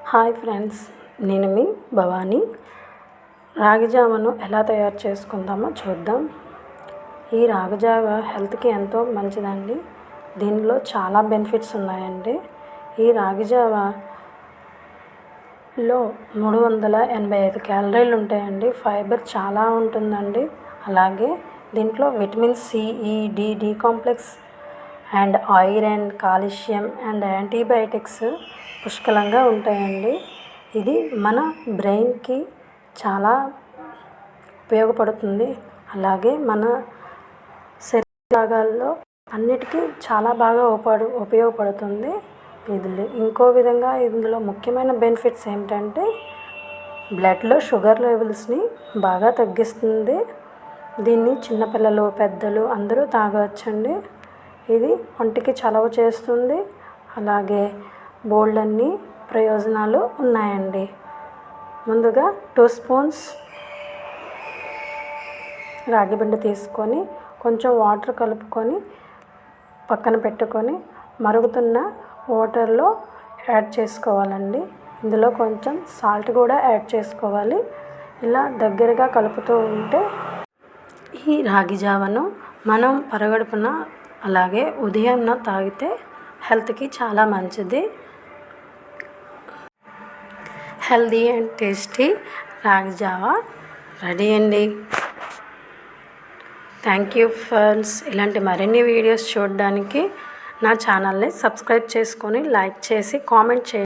Hi friends, నేను మీ భవానీ. రాగి జావను ఎలా తయారు చేసుకుందామో చూద్దాం. ఈ రాగి జావ హెల్త్కి ఎంతో మంచిదండి. దీనిలో చాలా బెనిఫిట్స్ ఉన్నాయండి. ఈ రాగి జావలో 385 క్యాలరీలు ఉంటాయండి. ఫైబర్ చాలా ఉంటుందండి. అలాగే దీంట్లో vitamin C, E, D complex and iron, calcium and antibiotics పుష్కలంగా ఉంటాయండి. ఇది మన బ్రెయిన్కి చాలా ఉపయోగపడుతుంది. అలాగే మన శరీర భాగాల్లో అన్నిటికీ చాలా బాగా ఉపయోగపడుతుంది. ఇంకో విధంగా ఇందులో ముఖ్యమైన బెనిఫిట్స్ ఏమిటంటే బ్లడ్లో షుగర్ లెవెల్స్ని బాగా తగ్గిస్తుంది. దీన్ని చిన్నపిల్లలు, పెద్దలు అందరూ తాగవచ్చండి. ఇది ఒంటికి చలవ చేస్తుంది. అలాగే బోల్డన్ని ప్రయోజనాలు ఉన్నాయండి. ముందుగా 2 స్పూన్స్ రాగి పిండి తీసుకొని కొంచెం వాటర్ కలుపుకొని పక్కన పెట్టుకొని మరుగుతున్న వాటర్లో యాడ్ చేసుకోవాలండి. ఇందులో కొంచెం సాల్ట్ కూడా యాడ్ చేసుకోవాలి. ఇలా దగ్గరగా కలుపుతూ ఉంటే ఈ రాగి జావను మనం పరగడుపున అలాగే ఉదయం తాగితే హెల్త్కి చాలా మంచిది. హెల్దీ అండ్ టేస్టీ రాగి జావా రెడీ అండి. Thank you friends. ఇలాంటి మరిన్ని వీడియోస్ చూడడానికి నా ఛానల్ని సబ్స్క్రైబ్ చేసుకొని లైక్ చేసి కామెంట్ చేయండి.